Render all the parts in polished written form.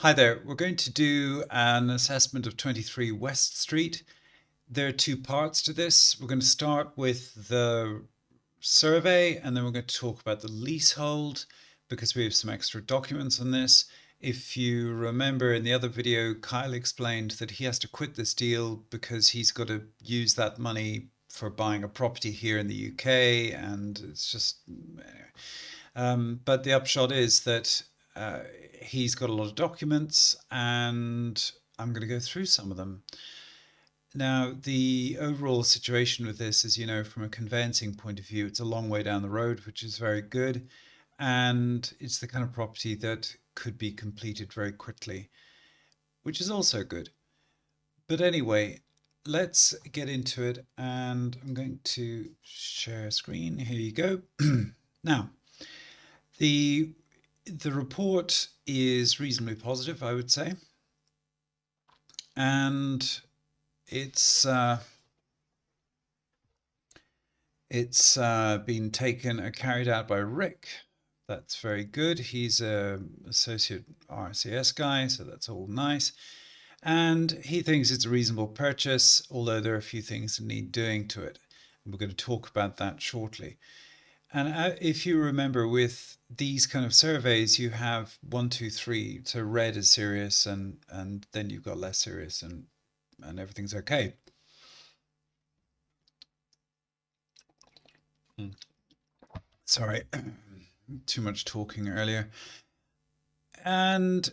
Hi there. We're going to do an assessment of 23 West Street. There are two parts to this. We're going to start with the survey and then we're going to talk about the leasehold because we have some extra documents on this. If you remember in the other video, Kyle explained that he has to quit this deal because he's got to use that money for buying a property here in the UK, and it's just anyway. But the upshot is that uh, he's got a lot of documents, and I'm going to go through some of them. Now, the overall situation with this is, from a conveyancing point of view, it's a long way down the road, which is very good. And it's the kind of property that could be completed very quickly, which is also good. But anyway, let's get into it. And I'm going to share screen. Here you go. Now, the the report is reasonably positive, I would say, and it's uh, it's been taken carried out by Rick. That's very good. He's a associate RCS guy, so that's all nice. And he thinks it's a reasonable purchase, although there are a few things that need doing to it. And we're going to talk about that shortly. And if you remember, with these kind of surveys, you have one, two, three. So red is serious, and then you've got less serious, and everything's okay. Mm. Sorry, too much talking earlier. And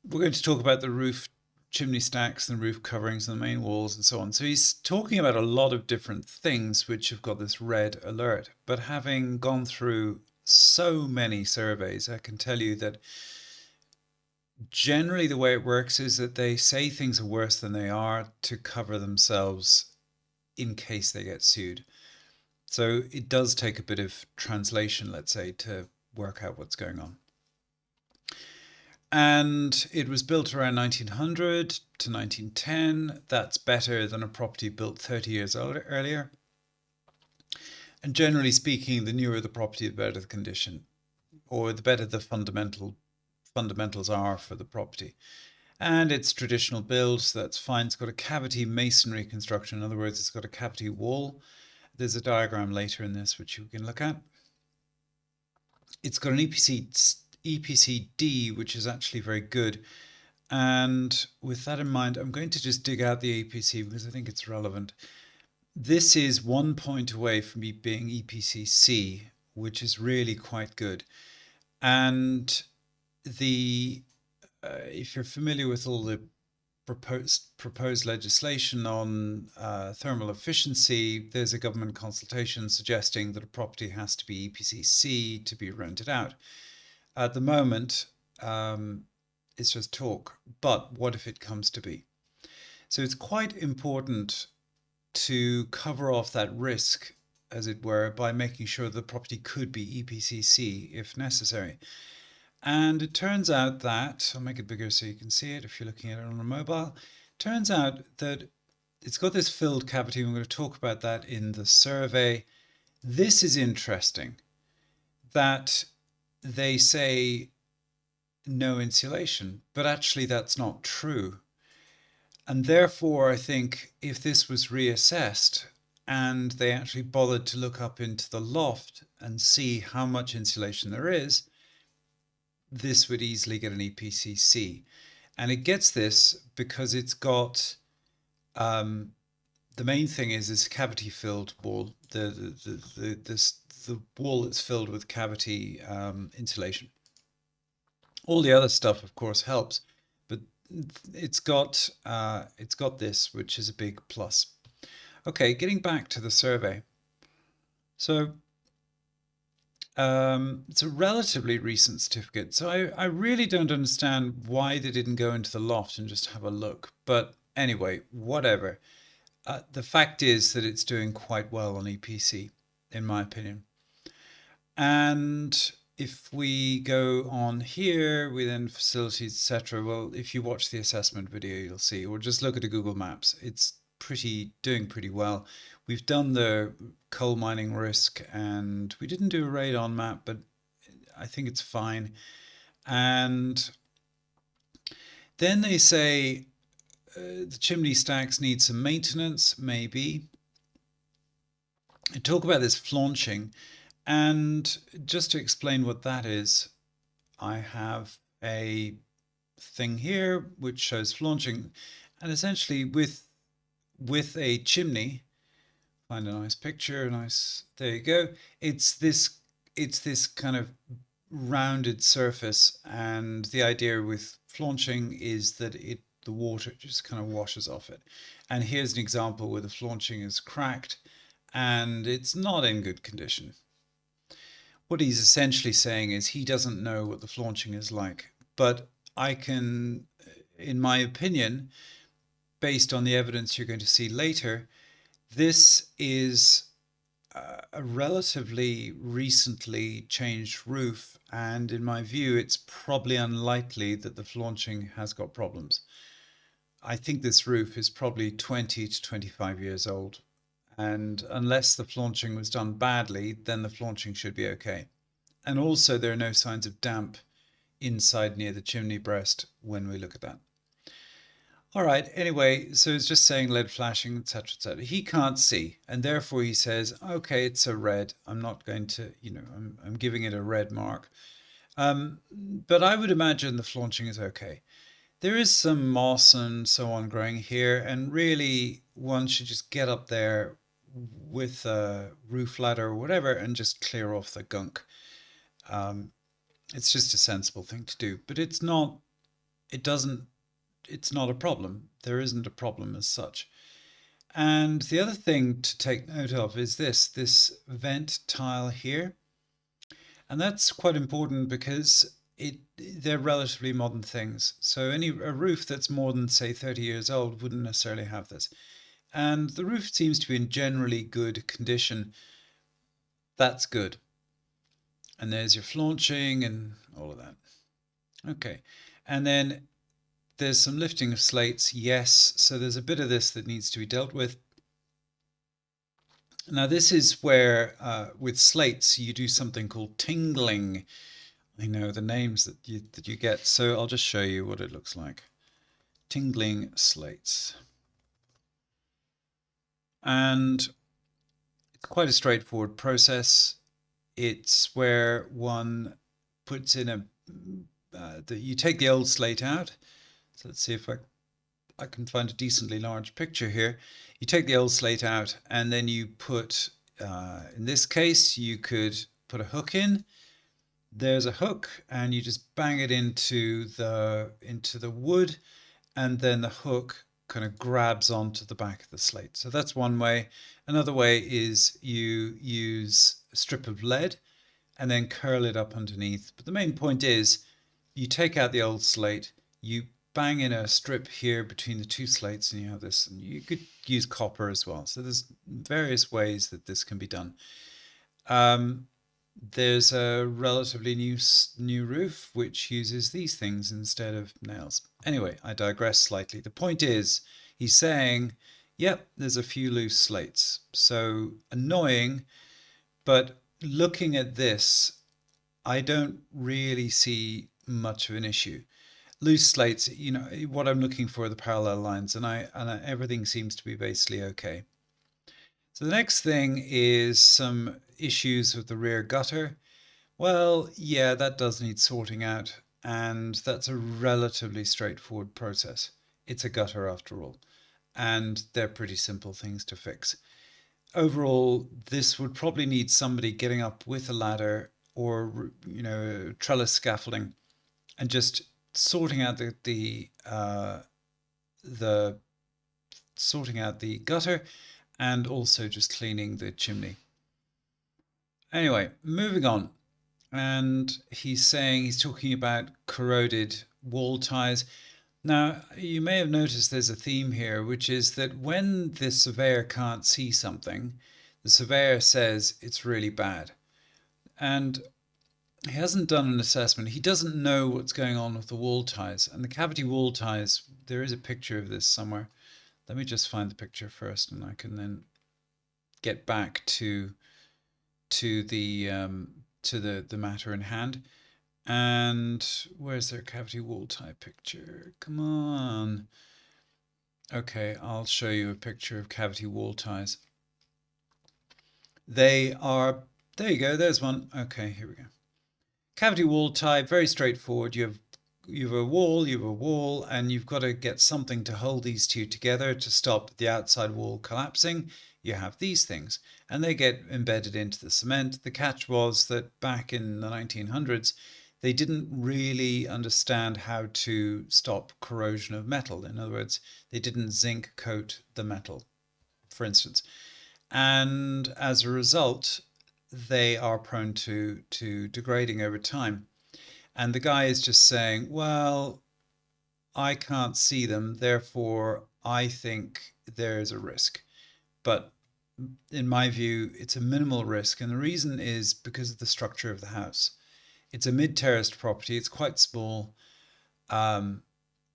we're going to talk about the roof chimney stacks and roof coverings and the main walls and so on. So he's talking about a lot of different things which have got this red alert. But having gone through so many surveys, I can tell you that generally the way it works is that they say things are worse than they are to cover themselves in case they get sued. So it does take a bit of translation, let's say, to work out what's going on. And it was built around 1900 to 1910. That's better than a property built 30 years earlier. And generally speaking, the newer the property, the better the condition, or the better the fundamentals are for the property. And it's traditional build, so that's fine. It's got a cavity masonry construction. In other words, it's got a cavity wall. There's a diagram later in this which you can look at. It's got an EPC-D, which is actually very good. And with that in mind, I'm going to just dig out the EPC because I think it's relevant. This is 1 point away from being EPC-C, which is really quite good. And the if you're familiar with all the proposed legislation on thermal efficiency, there's a government consultation suggesting that a property has to be EPC-C to be rented out. At the moment, it's just talk, but what if it comes to be? So it's quite important to cover off that risk, as it were, by making sure the property could be EPC-C if necessary. And it turns out that, I'll make it bigger so you can see it if you're looking at it on a mobile, turns out that it's got this filled cavity. We're going to talk about that in the survey. This is interesting that they say no insulation, but actually that's not true. And therefore, I think if this was reassessed and they actually bothered to look up into the loft and see how much insulation there is, this would easily get an EPC-C. And it gets this because it's got the main thing is this cavity filled wall, the wall that's filled with cavity insulation. All the other stuff, of course, helps, but it's got this, which is a big plus. Okay, getting back to the survey. So it's a relatively recent certificate, so I really don't understand why they didn't go into the loft and just have a look. But anyway, whatever. The fact is that it's doing quite well on EPC, in my opinion. And if we go on here within facilities, etc., well, if you watch the assessment video, you'll see, or just look at the Google Maps, it's doing pretty well. We've done the coal mining risk, and we didn't do a radon map, but I think it's fine. And Then they say the chimney stacks need some maintenance, maybe. I talk about this flaunching, and just to explain what that is, I have a thing here which shows flaunching, and essentially with a chimney, find a nice picture, nice, there you go. It's this kind of rounded surface, and the idea with flaunching is that the water just kind of washes off it. And here's an example where the flaunching is cracked and it's not in good condition. What he's essentially saying is he doesn't know what the flaunching is like, but I can, in my opinion, based on the evidence you're going to see later, this is a relatively recently changed roof, and in my view, it's probably unlikely that the flaunching has got problems. I think this roof is probably 20 to 25 years old, and unless the flaunching was done badly, then the flaunching should be okay. And also, there are no signs of damp inside near the chimney breast when we look at that. All right, anyway, so it's just saying lead flashing, etc., etc. He can't see, and therefore he says, okay, it's a red. I'm not going to, I'm giving it a red mark. But I would imagine the flaunching is okay. There is some moss and so on growing here, and really one should just get up there with a roof ladder or whatever and just clear off the gunk. Um, it's just a sensible thing to do, but it doesn't, it's not a problem. There isn't a problem as such. And the other thing to take note of is this vent tile here. And that's quite important because they're relatively modern things. So a roof that's more than, say, 30 years old wouldn't necessarily have this. And the roof seems to be in generally good condition. That's good. And there's your flaunching and all of that. Okay. And then there's some lifting of slates, yes. So there's a bit of this that needs to be dealt with. Now this is where, with slates, you do something called tingling. I know the names that you get, so I'll just show you what it looks like. Tingling slates. And it's quite a straightforward process. It's where one puts in you take the old slate out. So let's see if I can find a decently large picture here. You take the old slate out and then you put, in this case, you could put a hook in. There's a hook and you just bang it into the wood, and then the hook kind of grabs onto the back of the slate. So that's one way. Another way is you use a strip of lead and then curl it up underneath. But the main point is you take out the old slate, you bang in a strip here between the two slates, and you have this. And you could use copper as well. So there's various ways that this can be done. There's a relatively new roof which uses these things instead of nails. Anyway, I digress slightly. The point is, he's saying, yep, there's a few loose slates. So annoying, but looking at this, I don't really see much of an issue. Loose slates, what I'm looking for are the parallel lines, and everything seems to be basically okay. So the next thing is some issues with the rear gutter. Well, yeah, that does need sorting out, and that's a relatively straightforward process. It's a gutter after all, and they're pretty simple things to fix. Overall, this would probably need somebody getting up with a ladder or, trellis scaffolding and just sorting out the sorting out the gutter and also just cleaning the chimney. Anyway, moving on. And he's talking about corroded wall ties. Now, you may have noticed there's a theme here, which is that when the surveyor can't see something, the surveyor says it's really bad. And he hasn't done an assessment. He doesn't know what's going on with the wall ties. And the cavity wall ties, there is a picture of this somewhere. Let me just find the picture first, and I can then get back to the matter in hand. And where's their cavity wall type picture? Come on. Okay, I'll show you a picture of cavity wall ties. They are, there you go, there's one. Okay, here we go. Cavity wall type, very straightforward. You have a wall, and you've got to get something to hold these two together to stop the outside wall collapsing. You have these things, and they get embedded into the cement. The catch was that back in the 1900s, they didn't really understand how to stop corrosion of metal. In other words, they didn't zinc coat the metal, for instance. And as a result, they are prone to degrading over time. And the guy is just saying, well, I can't see them, therefore I think there's a risk. But in my view, it's a minimal risk. And the reason is because of the structure of the house. It's a mid terraced property, it's quite small. Um,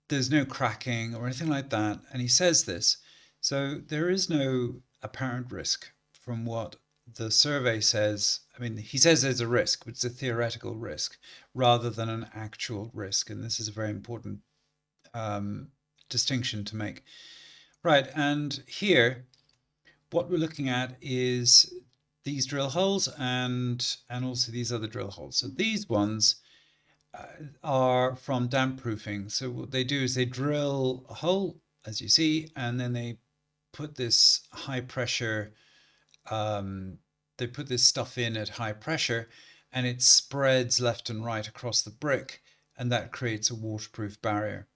there's no cracking or anything like that. And he says this. So there is no apparent risk from what the survey says. I mean, he says there's a risk, but it's a theoretical risk rather than an actual risk. And this is a very important um, distinction to make. Right, and here, what we're looking at is these drill holes and also these other drill holes. So these ones are from damp proofing. So what they do is they drill a hole, as you see, and then put this high pressure, um, they put this stuff in at high pressure, and it spreads left and right across the brick, and that creates a waterproof barrier.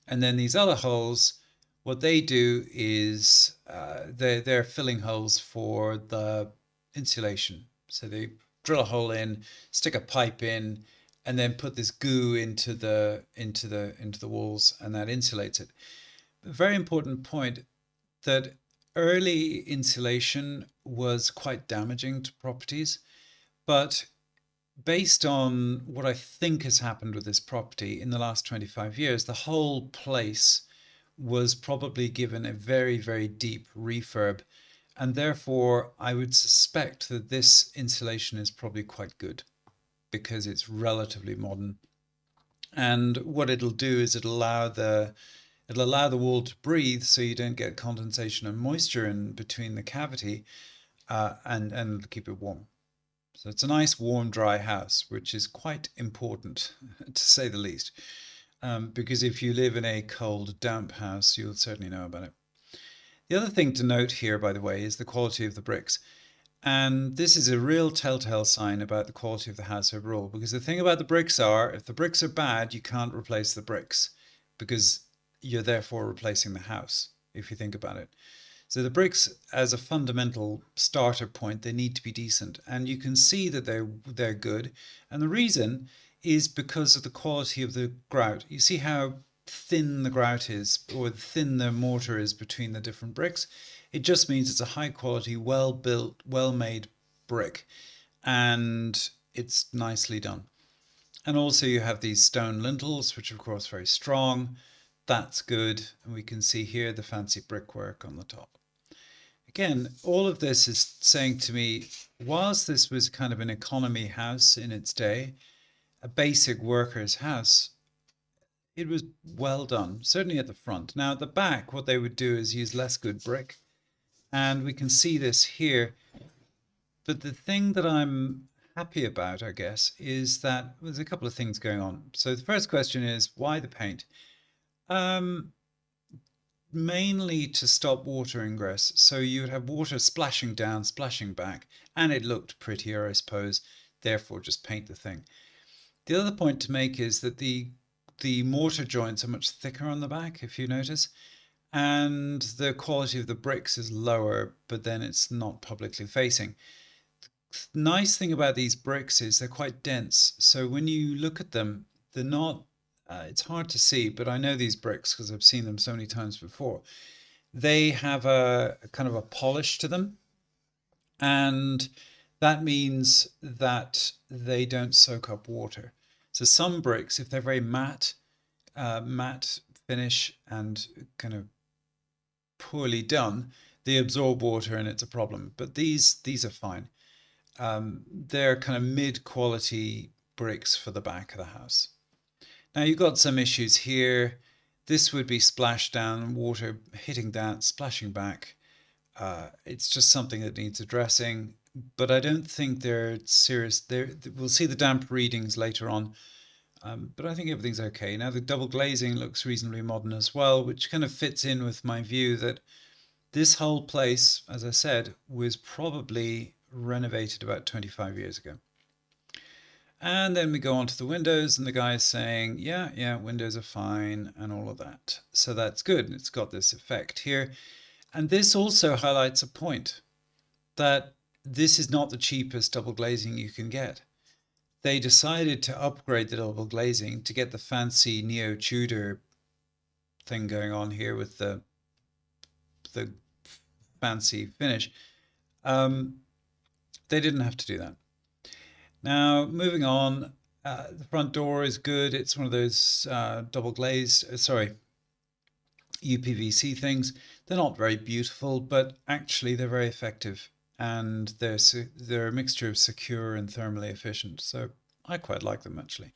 And then these other holes, what they do is they're filling holes for the insulation. So they drill a hole in, stick a pipe in, and then put this goo into the walls, and that insulates it. A very important point that early insulation was quite damaging to properties, but based on what I think has happened with this property in the last 25 years, the whole place was probably given a very, very deep refurb. And therefore, I would suspect that this insulation is probably quite good because it's relatively modern. And what it'll do is it'll allow the wall to breathe so you don't get condensation and moisture in between the cavity, and keep it warm. So it's a nice, warm, dry house, which is quite important, to say the least. Because if you live in a cold, damp house, you'll certainly know about it. The other thing to note here, by the way, is the quality of the bricks. And this is a real telltale sign about the quality of the house overall. Because the thing about the bricks are, if the bricks are bad, you can't replace the bricks because you're therefore replacing the house, if you think about it. So the bricks, as a fundamental starter point, they need to be decent, and you can see that they're good. And the reason is because of the quality of the grout. You see how thin the grout is, or thin the mortar is between the different bricks. It just means it's a high quality, well built, well made brick, and it's nicely done. And also you have these stone lintels, which are of course very strong. That's good, and we can see here the fancy brickwork on the top. Again, all of this is saying to me, whilst this was kind of an economy house in its day, a basic worker's house, it was well done, certainly at the front. Now, at the back, what they would do is use less good brick, and we can see this here. But the thing that I'm happy about, I guess, is that there's a couple of things going on. So the first question is, why the paint? Um, Mainly to stop water ingress. So you would have water splashing down, splashing back, and it looked prettier, I suppose. Therefore, just paint the thing. The other point to make is that the mortar joints are much thicker on the back, if you notice, and the quality of the bricks is lower, but then it's not publicly facing. Nice thing about these bricks is they're quite dense. So when you look at them, they're not, it's hard to see, but I know these bricks because I've seen them so many times before. They have a kind of a polish to them, and that means that they don't soak up water. So some bricks, if they're very matte finish and kind of poorly done, they absorb water and it's a problem. But these are fine. They're kind of mid quality bricks for the back of the house. Now you've got some issues here. This would be splashed down, water hitting that, splashing back. It's just something that needs addressing, but I don't think they're serious. We'll see the damp readings later on, but I think everything's okay. Now the double glazing looks reasonably modern as well, which kind of fits in with my view that this whole place, as I said, was probably renovated about 25 years ago. And then we go on to the windows, and the guy is saying, yeah, windows are fine and all of that. So that's good. It's got this effect here. And this also highlights a point that this is not the cheapest double glazing you can get. They decided to upgrade the double glazing to get the fancy neo-Tudor thing going on here with the fancy finish. They didn't have to do that. Now, moving on, the front door is good. It's one of those double glazed, UPVC things. They're not very beautiful, but actually they're very effective, and they're a mixture of secure and thermally efficient. So I quite like them actually.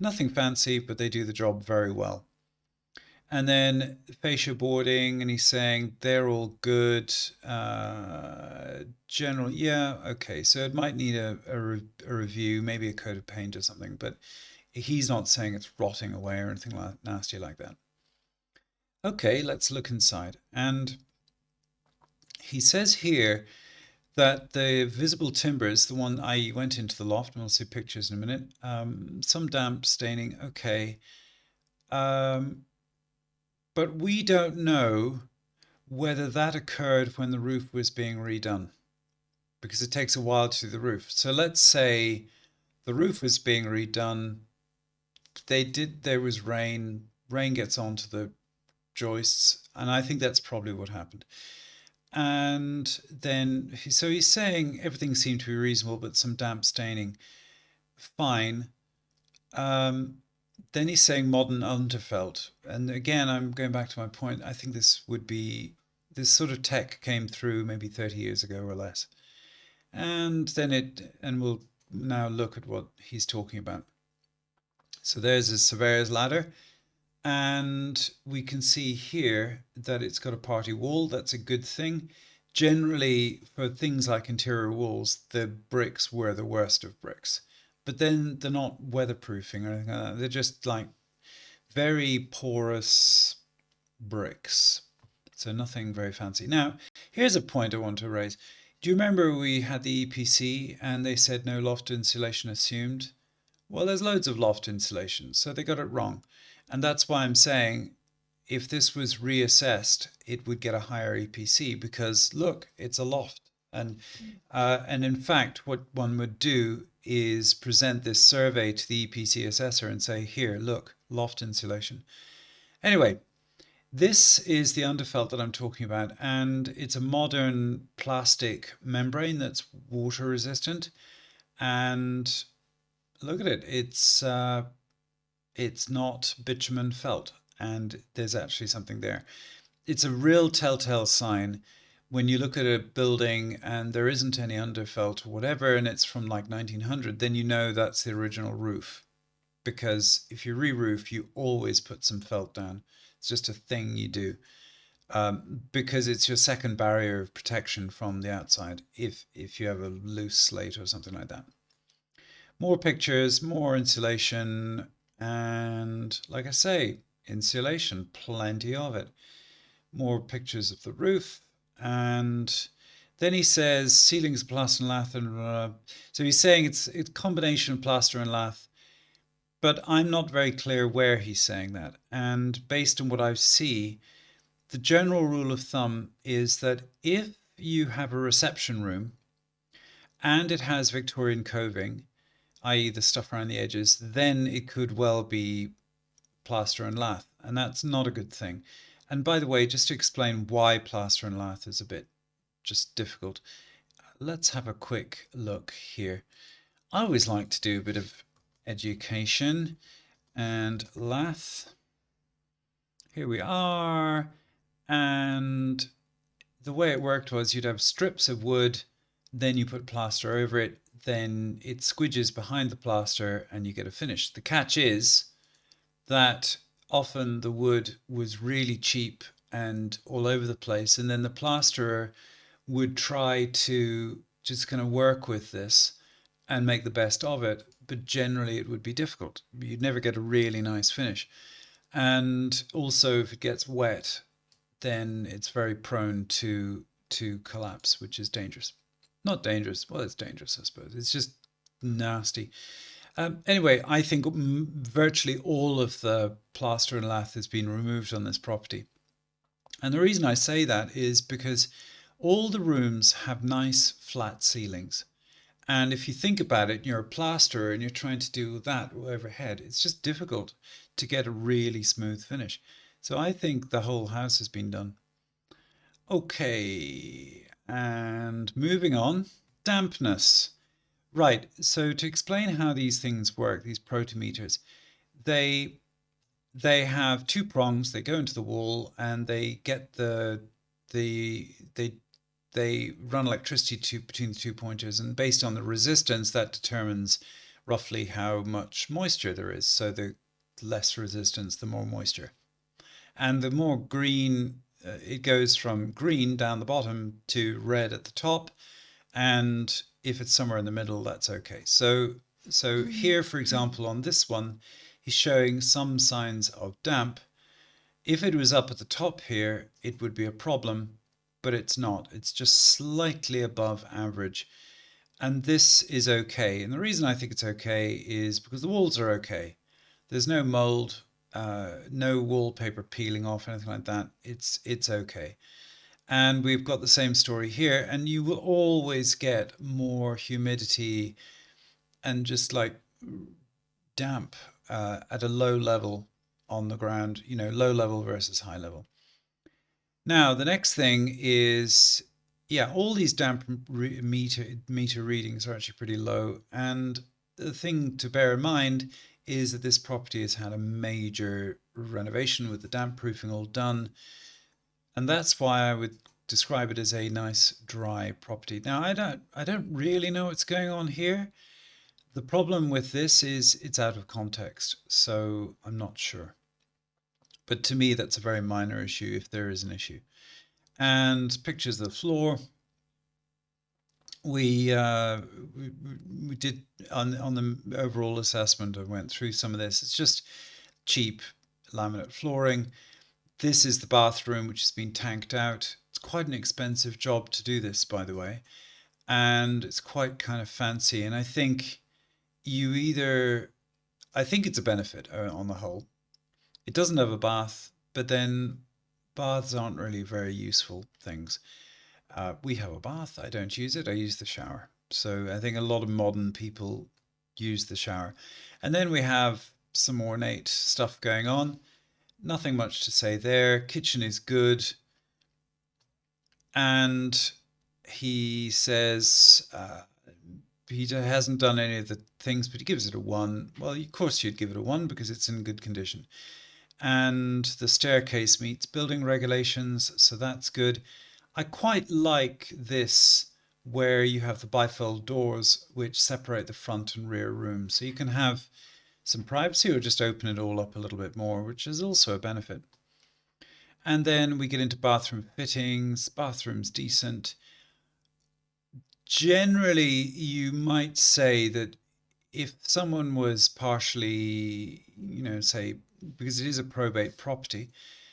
Nothing fancy, but they do the job very well. And then fascia boarding, and he's saying they're all good. General, yeah, okay. So it might need a review, maybe a coat of paint or something, but he's not saying it's rotting away or anything nasty like that. Okay, let's look inside. And he says here that the visible timbers, the one I went into the loft, and we'll see pictures in a minute, some damp staining, okay. But we don't know whether that occurred when the roof was being redone, because it takes a while to do the roof. So let's say the roof was being redone. There was rain gets onto the joists, and I think that's probably what happened. And then, so he's saying everything seemed to be reasonable, but some damp staining, fine. Then he's saying modern underfelt, and again, I'm going back to my point. I think this sort of tech came through maybe 30 years ago or less, and we'll now look at what he's talking about. So there's a surveyor's ladder. And we can see here that it's got a party wall. That's a good thing. Generally, for things like interior walls, the bricks were the worst of bricks. But then they're not weatherproofing or anything like that. They're just like very porous bricks. So nothing very fancy. Now, here's a point I want to raise. Do you remember we had the EPC and they said no loft insulation assumed? Well, there's loads of loft insulation, so they got it wrong. And that's why I'm saying if this was reassessed, it would get a higher EPC because look, it's a loft. And in fact, what one would do is present this survey to the EPC assessor and say, here, look, loft insulation. Anyway, this is the underfelt that I'm talking about, and it's a modern plastic membrane that's water resistant. And look at it, it's not bitumen felt, and there's actually something there. It's a real telltale sign when you look at a building and there isn't any underfelt or whatever, and it's from like 1900, then you know that's the original roof. Because if you re-roof, you always put some felt down. It's just a thing you do. Because it's your second barrier of protection from the outside if you have a loose slate or something like that. More pictures, more insulation, and like I say, insulation, plenty of it. More pictures of the roof, and then he says ceilings, plaster and lath, and so he's saying it's a combination of plaster and lath, but I'm not very clear where he's saying that. And based on what I see, the general rule of thumb is that if you have a reception room and it has Victorian coving, i.e. the stuff around the edges, then it could well be plaster and lath, and that's not a good thing. And by the way, just to explain why plaster and lath is a bit just difficult, let's have a quick look here. I always like to do a bit of education, and lath, here we are, and the way it worked was you'd have strips of wood, then you put plaster over it, then it squidges behind the plaster and you get a finish. The catch is that often the wood was really cheap and all over the place, and then the plasterer would try to just kind of work with this and make the best of it, but generally it would be difficult. You'd never get a really nice finish. And also, if it gets wet, then it's very prone to collapse, which is dangerous. Not dangerous. Well, it's dangerous, I suppose. It's just nasty. Anyway, I think virtually all of the plaster and lath has been removed on this property. And the reason I say that is because all the rooms have nice flat ceilings. And if you think about it, you're a plasterer and you're trying to do that overhead, it's just difficult to get a really smooth finish. So I think the whole house has been done. Okay, and moving on, dampness. Right, so to explain how these things work, these protometers, they they have two prongs. They go into the wall and they get the they run electricity between the two pointers, and based on the resistance, that determines roughly how much moisture there is. So the less resistance, the more moisture, and the more green. It goes from green down the bottom to red at the top, and if it's somewhere in the middle, that's okay. So here, for example, on this one, he's showing some signs of damp. If it was up at the top here, it would be a problem, but it's not. It's just slightly above average. And this is okay. And the reason I think it's okay is because the walls are okay. There's no mold, no wallpaper peeling off, anything like that. It's okay. And we've got the same story here, and you will always get more humidity and just like damp at a low level on the ground, low level versus high level. Now, the next thing is, yeah, all these damp meter readings are actually pretty low. And the thing to bear in mind is that this property has had a major renovation with the damp proofing all done. And that's why I would describe it as a nice dry property. Now, I don't really know what's going on here. The problem with this is it's out of context, so I'm not sure. But to me, that's a very minor issue if there is an issue. And pictures of the floor. We uh, we, we did on the overall assessment. I went through some of this. It's just cheap laminate flooring. This is the bathroom, which has been tanked out. It's quite an expensive job to do this, by the way, and it's quite kind of fancy. And you either, I think it's a benefit on the whole. It doesn't have a bath, but then baths aren't really very useful things. We have a bath. I don't use it. I use the shower. So I think a lot of modern people use the shower. And then we have some ornate stuff going on. Nothing much to say there. Kitchen is good. And he says he hasn't done any of the things, but he gives it a one. Well, of course you'd give it a one because it's in good condition. And the staircase meets building regulations, so that's good. I quite like this where you have the bifold doors which separate the front and rear rooms. So you can have some privacy or just open it all up a little bit more, which is also a benefit. And then we get into bathroom fittings. Bathroom's decent. Generally, you might say that if someone was partially, say, because it is a probate property,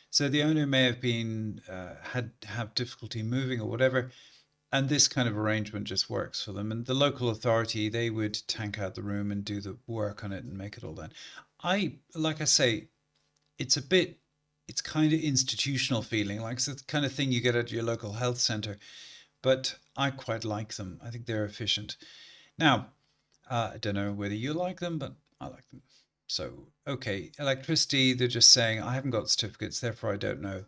so the owner may have been had have difficulty moving or whatever, and this kind of arrangement just works for them. And the local authority, they would tank out the room and do the work on it and make it all done. Like I say, it's a bit, it's kind of institutional feeling, like it's the kind of thing you get at your local health center. But I quite like them. I think they're efficient. Now, I don't know whether you like them, but I like them. So, okay, electricity, they're just saying, I haven't got certificates, therefore I don't know,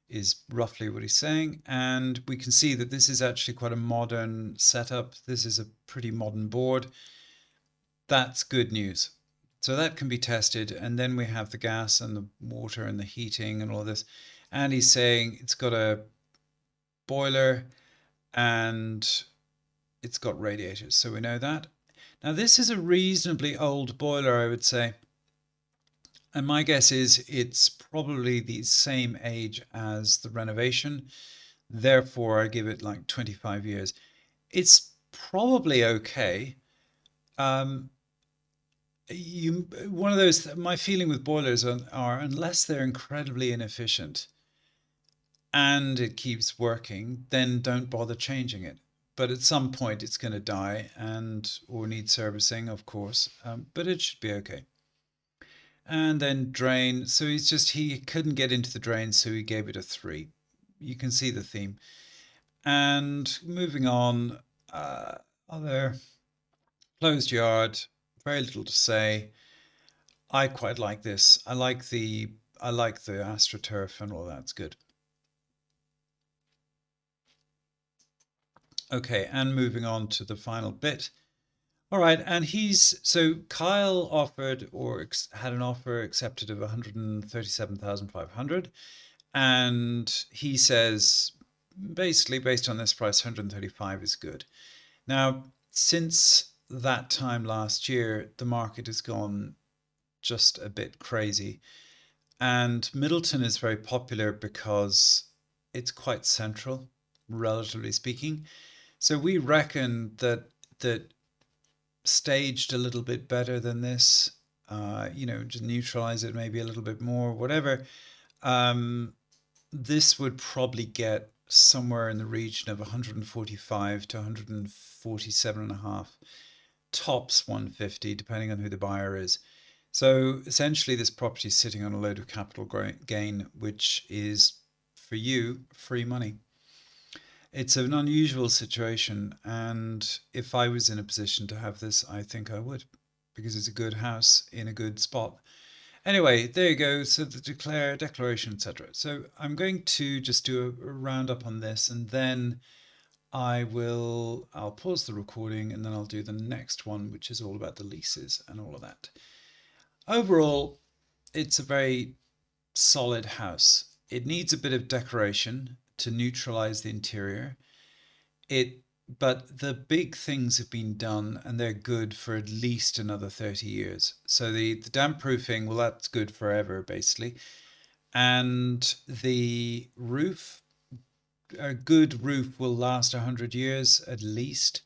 is roughly what he's saying. And we can see that this is actually quite a modern setup. This is a pretty modern board. That's good news. So that can be tested. And then we have the gas and the water and the heating and all this. And he's saying it's got a boiler and it's got radiators, so we know that. Now, this is a reasonably old boiler, I would say. And my guess is it's probably the same age as the renovation. Therefore, I give it like 25 years. It's probably okay. Um, one of those, my feeling with boilers are unless they're incredibly inefficient and it keeps working, then don't bother changing it. But at some point, it's going to die and or need servicing, of course. But it should be okay. And then drain. So he couldn't get into the drain, so he gave it a 3. You can see the theme. And moving on, other closed yard, very little to say. I quite like this. I like the AstroTurf and all that's good. Okay, and moving on to the final bit. All right, and Kyle offered or had an offer accepted of 137,500, and he says basically based on this price, 135 is good. Now, since that time last year, the market has gone just a bit crazy, and Middleton is very popular because it's quite central, relatively speaking. So we reckon that staged a little bit better than this, just neutralize it maybe a little bit more, whatever. Um, this would probably get somewhere in the region of 145 to 147 and a half, tops 150, depending on who the buyer is. So essentially, this property is sitting on a load of capital gain, which is for you free money. It's an unusual situation, and if I was in a position to have this, I think I would, because it's a good house in a good spot. Anyway, there you go. So the declaration, etc. So I'm going to just do a roundup on this, and then I'll pause the recording, and then I'll do the next one, which is all about the leases and all of that. Overall, it's a very solid house. It needs a bit of decoration to neutralize the interior. It but the big things have been done and they're good for at least another 30 years. So the damp proofing, well, that's good forever basically. And the roof, a good roof will last 100 years at least.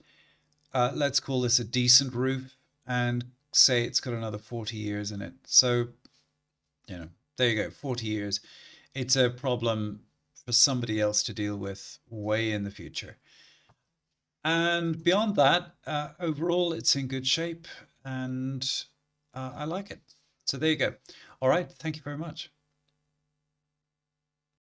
Let's call this a decent roof and say it's got another 40 years in it. So, there you go, 40 years. It's a problem for somebody else to deal with way in the future. And beyond that, overall, it's in good shape and I like it. So there you go. All right. Thank you very much.